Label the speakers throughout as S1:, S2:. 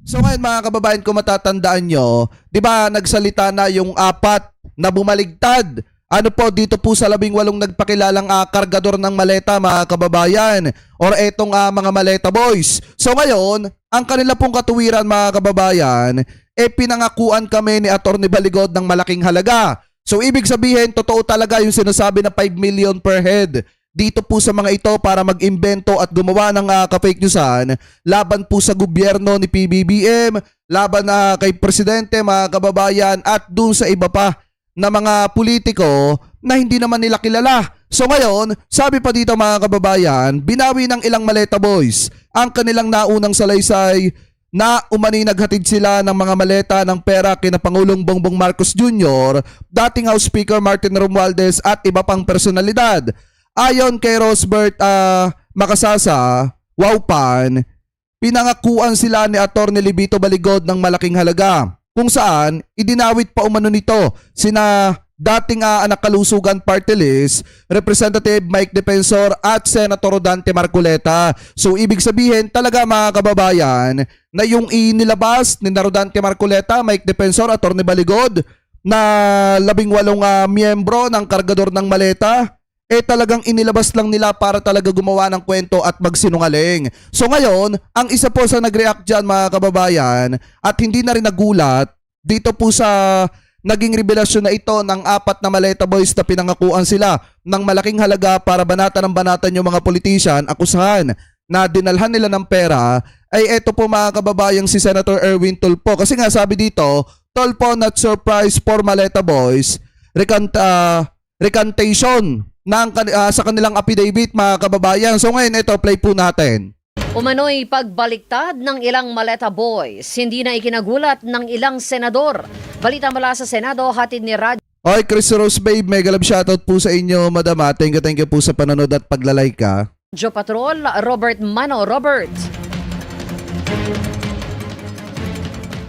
S1: So ngayon mga kababayan, kung matatandaan nyo, di ba nagsalita na yung apat na bumaligtad? Ano po dito po sa 18 nagpakilalang kargador ng maleta mga kababayan, or etong mga maleta boys. So ngayon, ang kanila pong katuwiran mga kababayan, pinangakuan kami ni Atty. Baligod ng malaking halaga. So ibig sabihin, totoo talaga yung sinasabi na 5 million per head dito po sa mga ito para mag-imbento at gumawa ng ka-fake newsan laban po sa gobyerno ni PBBM, laban kay Presidente mga kababayan, at dun sa iba pa na mga politiko na hindi naman nila kilala. So ngayon, sabi pa dito mga kababayan, binawi ng ilang maleta boys ang kanilang naunang salaysay na umani naghatid sila ng mga maleta ng pera kina Pangulong Bongbong Marcos Jr., dating House Speaker Martin Romualdez at iba pang personalidad. Ayon kay Rosbert Makasasa, Waupan, pinangakuan sila ni Atty. Libito Baligod ng malaking halaga, kung saan idinawit pa umano nito sina dating anak kalusugan party list, Representative Mike Defensor at Senator Rodante Marcoleta. So ibig sabihin talaga mga kababayan na yung inilabas ni Rodante Marcoleta, Mike Defensor, Atty. Baligod na 18 miyembro ng kargador ng maleta, talagang inilabas lang nila para talaga gumawa ng kwento at magsinungaling. So ngayon, ang isa po sa nag-react dyan mga kababayan at hindi na rin nagulat dito po sa naging revelasyon na ito ng apat na maleta boys na pinangakuan sila ng malaking halaga para banatan ng banatan yung mga politician, akusahan na dinalhan nila ng pera, ay eto po mga kababayang si Senator Erwin Tulfo. Kasi nga sabi dito, Tulfo not surprise for maleta boys, recantation sa kanilang affidavit mga kababayan. So ngayon ito, play po natin.
S2: Umano'y pagbaliktad ng ilang maleta boys, hindi na ikinagulat ng ilang senador. Balita mula sa Senado, hatid ni Raj.
S1: Okay, Chris Rose babe, mega love shoutout po sa inyo, madam. Thank you po sa panonood at paglalike ka.
S2: Joe Patrol, Robert Mano. Robert.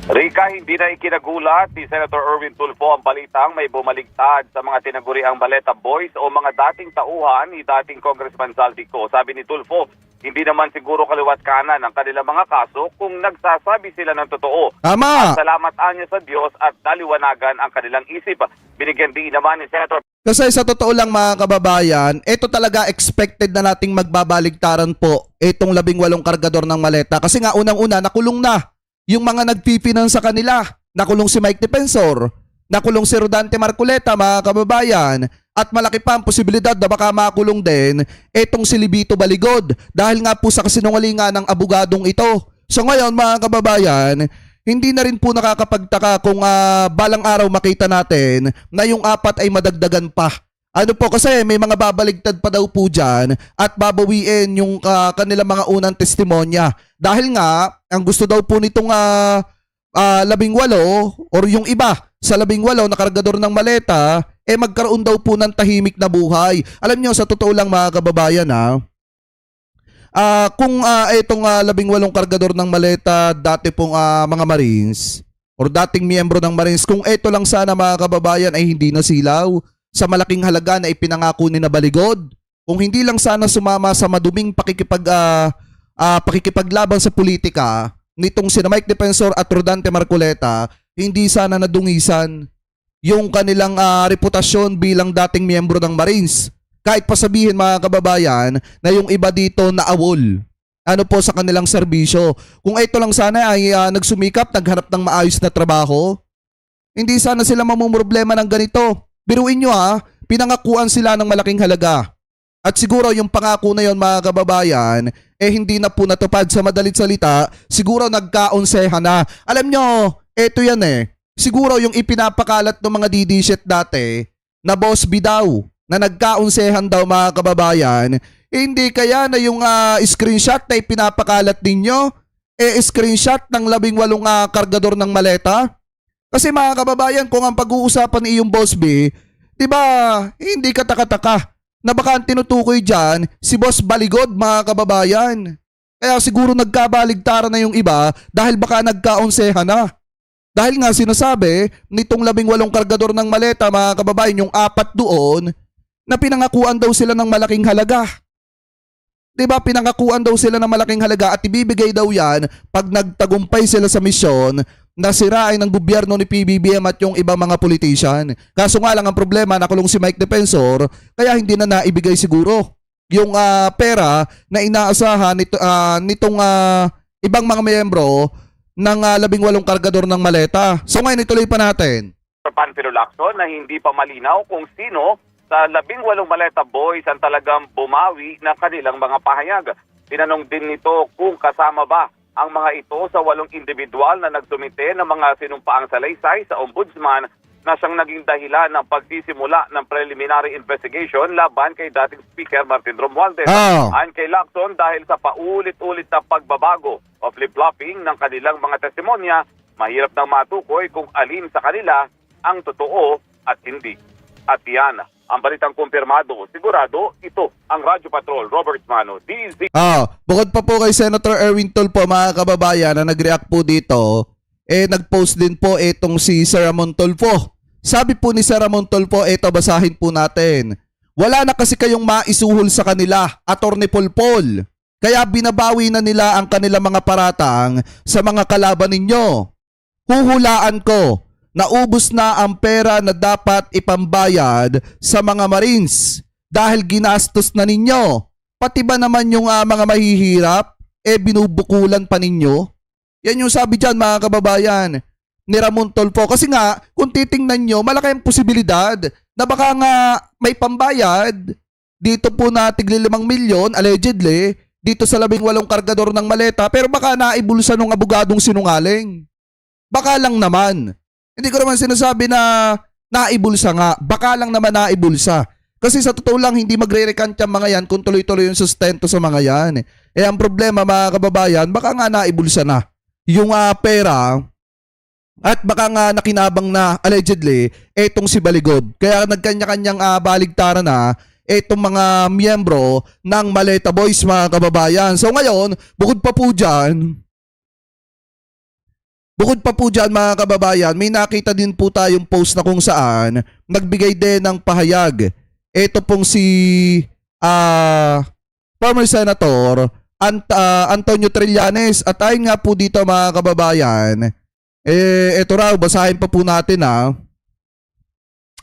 S3: Rika, hindi na ikinagulat ni Senator Erwin Tulfo ang balitang may bumaligtad sa mga tinaguriang baleta boys o mga dating tauhan ni dating Congressman Saldico. Sabi ni Tulfo, hindi naman siguro kaliwat kanan ang kanilang mga kaso kung nagsasabi sila ng totoo.
S1: Tama!
S3: At salamat niya sa Diyos at naliwanagan ang kanilang isip. Binigyan din naman ni Senator.
S1: Kasi sa totoo lang mga kababayan, ito talaga expected na nating magbabaligtaran po itong 18 kargador ng maleta. Kasi nga unang-una, nakulong na yung mga nagpipinan sa kanila. Nakulong si Mike Defensor, nakulong si Rodante Marcoleta mga kababayan, at malaki pa ang posibilidad na baka makulong din etong si Libito Baligod dahil nga po sa kasinungalingan ng abogadong ito. So ngayon mga kababayan, hindi na rin po nakakapagtaka kung balang araw makita natin na yung apat ay madagdagan pa. Ano po, kasi may mga babaligtad pa daw po dyan at babawiin yung kanilang mga unang testimonya. Dahil nga, ang gusto daw po nitong 18 or yung iba sa 18 na kargador ng maleta, magkaroon daw po ng tahimik na buhay. Alam nyo, sa totoo lang mga kababayan kung itong 18 kargador ng maleta, dati pong mga Marines or dating miyembro ng Marines, kung ito lang sana mga kababayan ay hindi nasilaw sa malaking halaga na ipinangako ni na Baligod, kung hindi lang sana sumama sa maduming pakikipaglaban sa politika nitong sina Mike Defensor at Rodante Marcoleta, hindi sana nadungisan yung kanilang reputasyon bilang dating miyembro ng Marines. Kahit pasabihin mga kababayan na yung iba dito na awol po sa kanilang serbisyo. Kung ito lang sana ay nagsumikap, naghanap ng maayos na trabaho, hindi sana sila mamumroblema ng ganito. Biruin nyo pinangakuan sila ng malaking halaga. At siguro yung pangako na yon mga kababayan, hindi na po natupad. Sa madalit salita, siguro nagkaonsehan na. Alam nyo, eto yan siguro yung ipinapakalat ng mga DD-shit dati, na boss B daw, na nagkaonsehan daw mga kababayan, hindi kaya na yung screenshot na ipinapakalat ninyo, screenshot ng 18 kargador ng maleta? Kasi mga kababayan, kung ang pag-uusapan ni yung Boss B, di ba, hindi kataka-taka na baka ang tinutukoy dyan si Boss Baligod mga kababayan. Kaya siguro nagkabaligtaran na yung iba dahil baka nagkaonsehan na. Dahil nga sinasabi, nitong 18 kargador ng maleta mga kababayan, yung apat doon, na pinangakuan daw sila ng malaking halaga. 'Di ba, pinangakuan daw sila ng malaking halaga at ibibigay daw yan pag nagtagumpay sila sa misyon na sirain ng gobyerno ni PBBM at yung ibang mga politician. Kaso nga lang ang problema, nakulong si Mike Defensor, kaya hindi na naibigay siguro yung pera na inaasahan nitong ibang mga miyembro ng 18 kargador ng maleta. So ngayon ituloy pa natin.
S3: Panfilo Lacson na hindi pa malinaw kung sino sa 18 maleta boys ang talagang bumawi ng kanilang mga pahayag. Tinanong din nito kung kasama ba ang mga ito sa 8 individual na nagsumite ng mga sinumpaang salaysay sa ombudsman na siyang naging dahilan ng pagsisimula ng preliminary investigation laban kay dating Speaker Martin Romualdez. Ayon kay Lacson, dahil sa paulit-ulit na pagbabago o flip-flopping ng kanilang mga testimonya, mahirap nang matukoy kung alin sa kanila ang totoo at hindi. At yan, ang balitang kumpirmado, sigurado, ito ang Radyo Patrol, Robert Mano, DZ.
S1: Bukod pa po kay Senator Erwin Tulfo, mga kababayan, na nag-react po dito, nag-post din po itong si Sir Ramon Tulfo. Sabi po ni Sir Ramon Tulfo, basahin po natin. Wala na kasi kayong maisuhol sa kanila, Attorney Polpol. Kaya binabawi na nila ang kanilang mga paratang sa mga kalaban ninyo. Huhulaan ko, naubos na ang pera na dapat ipambayad sa mga Marines dahil ginastos na ninyo. Pati ba naman yung mga mahihirap, binubukulan pa ninyo? Yan yung sabi dyan, mga kababayan, ni Ramon Tulfo. Kasi nga, kung titingnan nyo, malaki ang posibilidad na baka nga may pambayad dito po na tigli 5 milyon, allegedly, dito sa 18 kargador ng maleta, pero baka naibulsa ng abogadong sinungaling. Baka lang naman. Hindi ko naman sinasabi na naibulsa nga. Baka lang naman naibulsa. Kasi sa totoo lang, hindi magre-recant yung mga yan kung tuloy-tuloy yung sustento sa mga yan. Ang problema, mga kababayan, baka nga naibulsa na yung pera at baka nga nakinabang na allegedly etong si Baligod. Kaya nagkanya-kanyang baligtaran na etong mga miyembro ng Maleta Boys, mga kababayan. So ngayon, bukod pa po dyan, mga kababayan, may nakita din po tayong post na kung saan nagbigay din ng pahayag. Ito pong si former Senator Antonio Trillanes. At ayon nga po dito, mga kababayan, ito raw, basahin pa po natin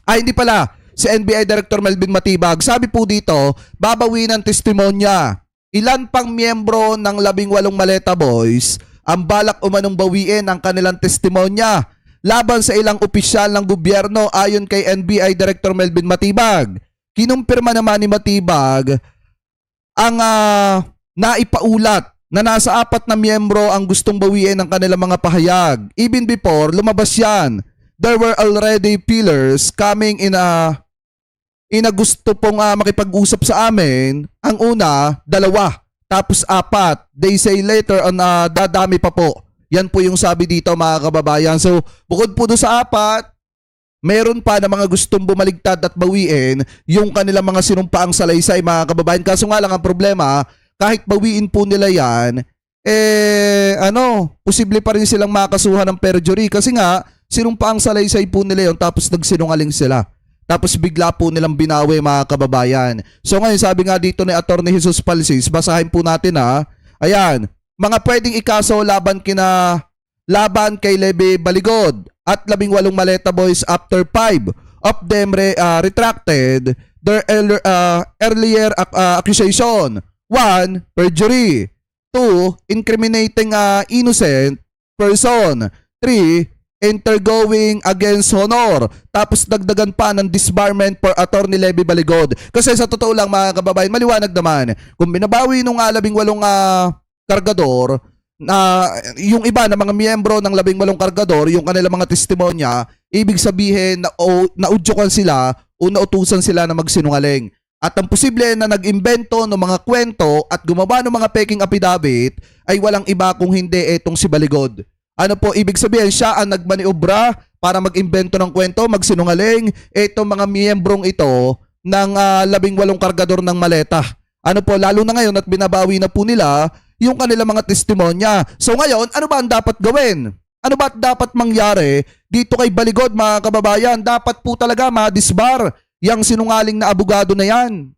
S1: hindi pala. Si NBI Director Melvin Matibag, sabi po dito, babawin ng testimonya. Ilan pang miyembro ng 18 Maleta Boys ang balak umanong bawiin ang kanilang testimonya laban sa ilang opisyal ng gobyerno ayon kay NBI Director Melvin Matibag. Kinumpirma naman ni Matibag ang naipaulat na nasa 4 na miyembro ang gustong bawiin ang kanilang mga pahayag. Even before lumabas yan, there were already pillars coming in a gusto pong makipag-usap sa amin. Ang una, 2. Tapos 4, they say later on dadami pa po. Yan po yung sabi dito, mga kababayan. So bukod po doon sa 4, meron pa na mga gustong bumaligtad at bawiin yung kanilang mga sinumpaang salaysay, mga kababayan. Kaso nga lang ang problema, kahit bawiin po nila yan, posible pa rin silang makasuhan ng perjury. Kasi nga, sinumpaang salaysay po nila yun tapos nagsinungaling sila. Tapos bigla po nilang binawi, mga kababayan. So ngayon, sabi nga dito ni Attorney Jesus Palsis, basahin po natin Ayan, mga pwedeng ikaso laban kay Lebe Baligod at 18 Maleta Boys after 5 of them retracted their earlier accusation. 1, perjury. 2, incriminating innocent person. 3, intergoing against honor. Tapos dagdagan pa ng disbarment for Attorney Levy Baligod. Kasi sa totoo lang, mga kababayan, maliwanag naman, kung binabawi nung 18 kargador, yung iba na mga miyembro ng 18 kargador, yung kanilang mga testimonya, ibig sabihin na naudyokan sila o nautusan sila na magsinungaling. At ang posible na nag-imbento ng mga kwento at gumawa ng mga peking affidavit ay walang iba kung hindi etong si Baligod. Ano po ibig sabihin? Siya ang nagmaniobra para mag-imbento ng kwento, magsinungaling. Itong mga miyembrong ito ng 18 kargador ng maleta. Ano po, lalo na ngayon at binabawi na po nila yung kanilang mga testimonya. So ngayon, ano ba ang dapat gawin? Ano ba dapat mangyari dito kay Baligod, mga kababayan? Dapat po talaga ma-disbar yung sinungaling na abogado na yan.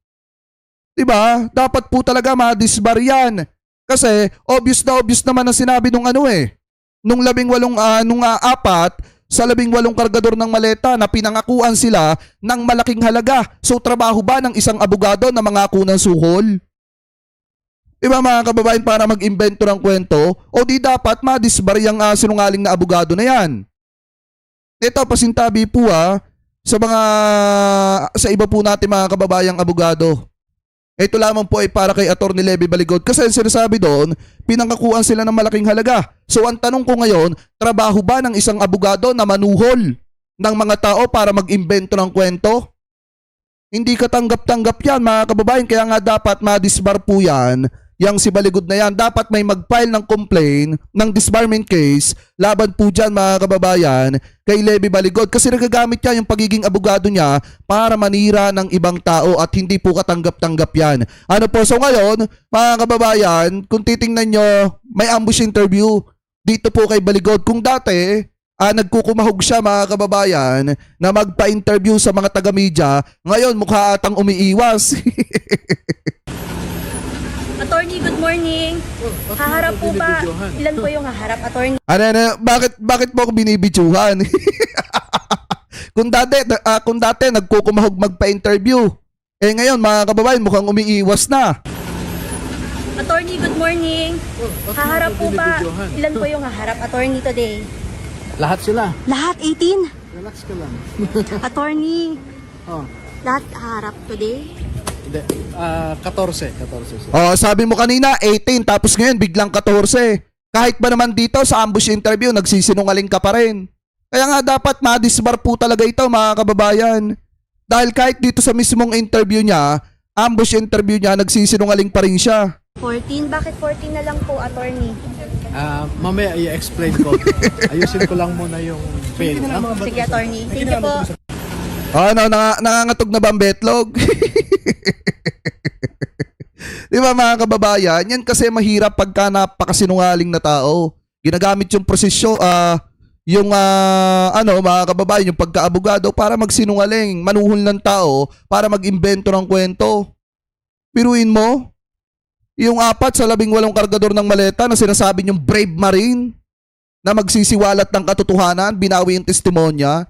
S1: 'Di ba? Dapat po talaga ma-disbar yan. Kasi obvious na obvious naman ang sinabi nung nung apat sa 18 kargador ng maleta na pinangakuan sila ng malaking halaga. So trabaho ba ng isang abogado na mangako ng suhol? 'Di ba mga kababayan, para mag-imbento ng kwento? O di dapat ma-disbar yung sinungaling na abogado na yan? Ito, pasintabi po sa iba po natin mga kababayang abogado. Ito lamang po ay para kay Atty. Levy Baligod kasi ang sinasabi doon, pinangakuan sila ng malaking halaga. So ang tanong ko ngayon, trabaho ba ng isang abogado na manuhol ng mga tao para mag-imbento ng kwento? Hindi katanggap-tanggap yan mga kababayan, kaya nga dapat ma-disbar po yan. Yang si Baligod na yan, dapat may mag-file ng complaint ng disbarment case laban po dyan mga kababayan kay Levy Baligod kasi nagagamit niya yung pagiging abogado niya para manira ng ibang tao at hindi po katanggap-tanggap yan. Ano po, so ngayon mga kababayan, kung titingnan nyo, may ambush interview dito po kay Baligod. Kung dati nagkukumahog siya mga kababayan na magpa-interview sa mga taga-media, ngayon mukha atang umiiwas.
S4: Attorney, good morning. Haharap po ba? Ilan po yung haharap, attorney?
S1: Bakit mo ako binibidyohan? kung dati nagkukumahog magpa-interview. Ngayon mga kababayan mukhang umiiwas na.
S4: Attorney, good morning. Haharap po ba? Ilan po yung haharap, attorney, today?
S5: Lahat sila.
S4: Lahat, 18?
S5: Relax ka lang.
S4: Attorney,
S5: Oh,
S4: lahat haharap today?
S5: hindi. 14 sila.
S1: Sabi mo kanina 18 tapos ngayon biglang 14. Kahit ba naman dito sa ambush interview nagsisinungaling ka pa rin. Kaya nga dapat ma-disbar po talaga ito mga kababayan. Dahil kahit dito sa mismong interview niya, ambush interview niya, nagsisinungaling pa rin siya.
S4: 14? Bakit 14 na lang po, attorney?
S5: Mamaya i-explain ko. Ayusin ko lang muna yung bail. No?
S4: Sige, attorney. Thank you po.
S1: Nangangatog na ba ang betlog? Di ba mga kababayan? Yan kasi mahirap pagka napakasinungaling na tao. Ginagamit yung prosesyo, mga kababayan, yung pagkaabogado para magsinungaling, manuhol ng tao para mag-imbento ng kwento. Piruin mo, yung 4 sa 18 kargador ng maleta na sinasabi yung brave marine na magsisiwalat ng katotohanan, binawi yung testimonya,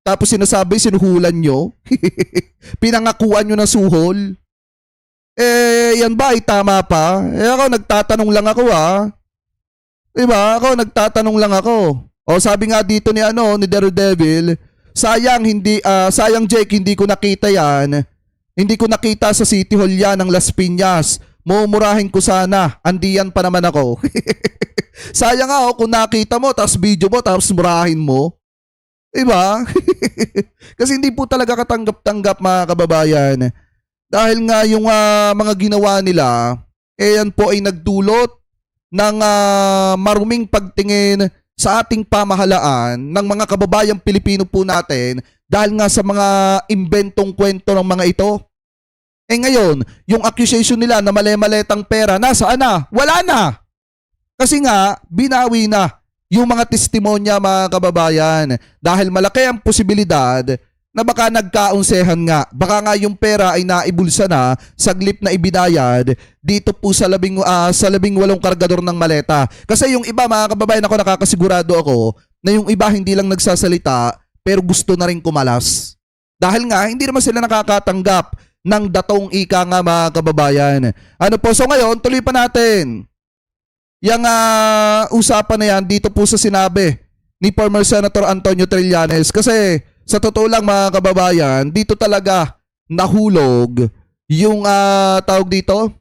S1: tapos sinasabi sinuhulan nyo, pinangakuan nyo na suhol. Yan ba ay tama pa? Ako nagtatanong lang ako Diba? Ako nagtatanong lang ako. Sabi nga dito ni Daredevil, sayang Jake, hindi ko nakita yan. Hindi ko nakita sa City Hall yan ng Las Piñas. Mumurahin ko sana. Andiyan pa naman ako. Sayang nga kung nakita mo, tapos video mo, tapos murahin mo. Diba? Kasi hindi po talaga katanggap-tanggap mga kababayan. Dahil nga yung mga ginawa nila, yan po ay nagdulot ng maruming pagtingin sa ating pamahalaan ng mga kababayang Pilipino po natin dahil nga sa mga imbentong kwento ng mga ito. Ngayon, yung accusation nila na mali-maletang pera, nasaan na? Wala na! Kasi nga, binawi na yung mga testimonya mga kababayan dahil malaki ang posibilidad na baka nagkaunsehan nga. Baka nga yung pera ay naibulsa na saglip na ibinayad dito po sa 18 kargador ng maleta. Kasi yung iba mga kababayan, ako nakakasigurado ako na yung iba hindi lang nagsasalita pero gusto na rin kumalas. Dahil nga hindi naman sila nakakatanggap ng datong ika nga mga kababayan. So ngayon, tuloy pa natin. Yang usapan na yan dito po sa sinabi ni former Senator Antonio Trillanes kasi sa totoo lang mga kababayan, dito talaga nahulog yung tawag dito,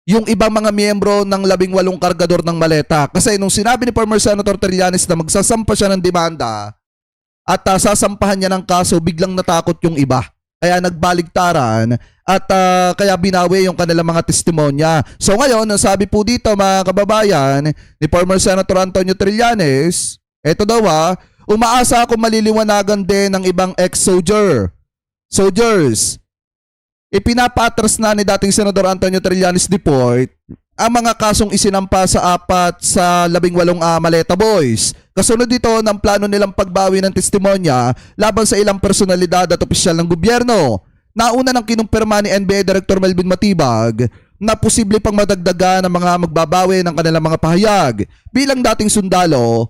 S1: yung ibang mga miyembro ng 18 kargador ng maleta. Kasi nung sinabi ni former Senator Trillanes na magsasampa siya ng demanda at sasampahan niya ng kaso, biglang natakot yung iba. Kaya nagbaligtaran at kaya binawi yung kanilang mga testimonya. So ngayon, sabi po dito mga kababayan ni former Senator Antonio Trillanes, eto daw umaasa ako maliliwanagan din ng ibang ex-soldiers. Ipinapatras na ni dating Senador Antonio Trillanes Deport ang mga kasong isinampa sa 4 sa 18 maleta boys. Kasunod dito ng plano nilang pagbawi ng testimonya laban sa ilang personalidad at opisyal ng gobyerno. nauna nang kinumpirma ni NBA Director Melvin Matibag na posible pang madagdagan ng mga magbabawi ng kanilang mga pahayag. Bilang dating sundalo,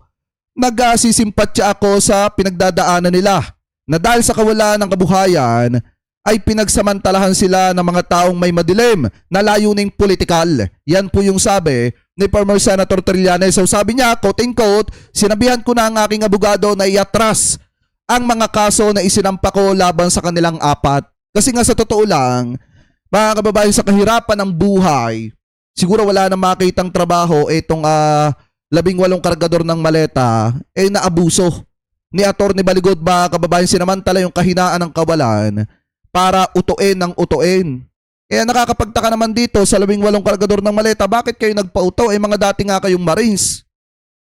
S1: nagsisimpatya ako sa pinagdadaanan nila na dahil sa kawalan ng kabuhayan ay pinagsamantalahan sila ng mga taong may madilim na layuning politikal. Yan po yung sabi ni former Senator Trillanes. So sabi niya, quote and quote, sinabihan ko na ang aking abogado na iatras ang mga kaso na isinampa ko laban sa kanilang apat. Kasi nga sa totoo lang, mga kababayan, sa kahirapan ng buhay, siguro wala na makitang trabaho itong 18 kargador ng maleta naabuso ni Atty. Baligod, mga kababayan. Sinamantala yung kahinaan ng kawalan para utuin ng utuin. Kaya nakakapagtaka naman dito sa 18 kargador ng maleta, bakit kayo nagpauto? Mga dati nga kayong Marines.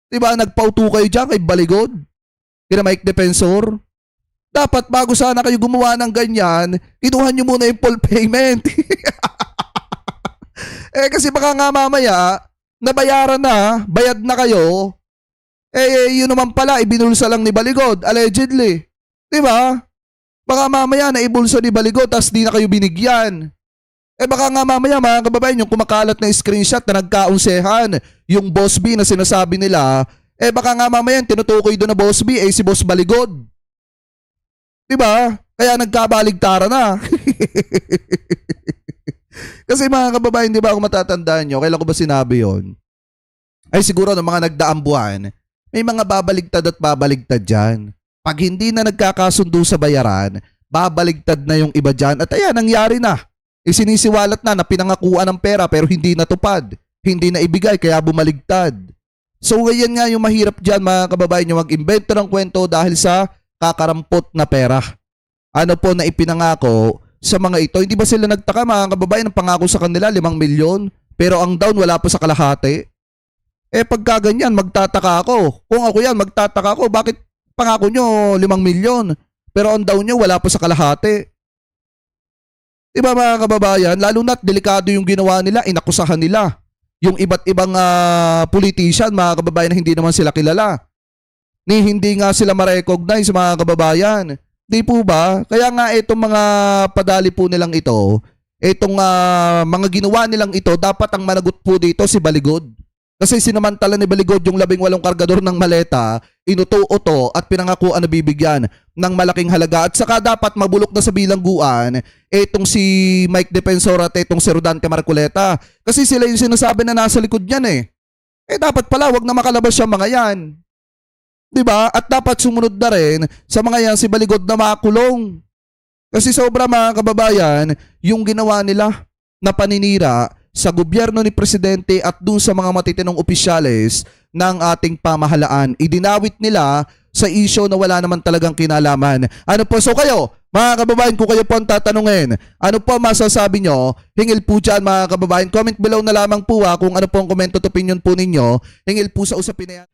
S1: Diba nagpauto kayo dyan kay Baligod? Kina Mike Defensor? Dapat bago sana kayo gumawa ng ganyan, kinuha nyo muna yung full payment. Kasi baka nga mamaya, nabayaran na, bayad na kayo, yun naman pala, ibinulsa lang ni Baligod, allegedly. Diba? Baka mamaya naibulsa ni Baligod, tas di na kayo binigyan. Baka nga mamaya, mga kababayan, yung kumakalat na screenshot na nagkaunsehan, yung Boss B na sinasabi nila, baka nga mamaya, tinutukoy doon na Boss B, si Boss Baligod. Diba? Kaya nagkabaligtara na. Kasi mga kababayan, di ba, kung matatandaan nyo, kailan ko ba sinabi yon? Ay siguro ng mga nagdaang buwan, may mga babaligtad at babaligtad dyan. Pag hindi na nagkakasundo sa bayaran, babaligtad na yung iba dyan. At ayan, nangyari na. Sinisiwalat na pinangakuan ng pera pero hindi natupad. Hindi na ibigay kaya bumaligtad. So ganyan nga yung mahirap dyan, mga kababayan, yung mag-invento ng kwento dahil sa kakarampot na pera. Ano po na ipinangako sa mga ito? Hindi ba sila nagtaka, mga kababayan, ang pangako sa kanila 5 milyon pero ang down wala pa sa kalahati? Pagka ganyan, magtataka ako. Kung ako yan, magtataka ako. Bakit pangako nyo 5 milyon pero ang down nyo wala pa sa kalahati? Diba, mga kababayan? Lalo na't delikado yung ginawa nila, inakusahan nila yung iba't ibang politician, mga kababayan, na hindi naman sila kilala. Hindi nga sila ma-recognize, mga kababayan. Di po ba? Kaya nga itong mga padali po nilang ito, itong mga ginawa nilang ito, dapat ang managot po dito si Baligod. Kasi sinamantala ni Baligod yung 18 kargador ng maleta, inuto-uto at pinangakuan na bibigyan ng malaking halaga. At saka dapat mabulok na sa bilangguan itong si Mike Defensor at itong si Rodante Marcoleta. Kasi sila yung sinasabi na nasa likod niyan dapat pala wag na makalabas yung mga yan. Diba? At dapat sumunod na rin sa mga yan si Baligod na makulong. Kasi sobra, mga kababayan, yung ginawa nila na paninira sa gobyerno ni Presidente at dun sa mga matitinong opisyales ng ating pamahalaan. Idinawit nila sa issue na wala naman talagang kinalaman. Ano po? So kayo, mga kababayan, kung kayo po ang tatanungin, ano po masasabi nyo? Hingil po dyan, mga kababayan. Comment below na lamang po kung ano po ang comment at opinion po ninyo. Hingil po sa usapin na yan.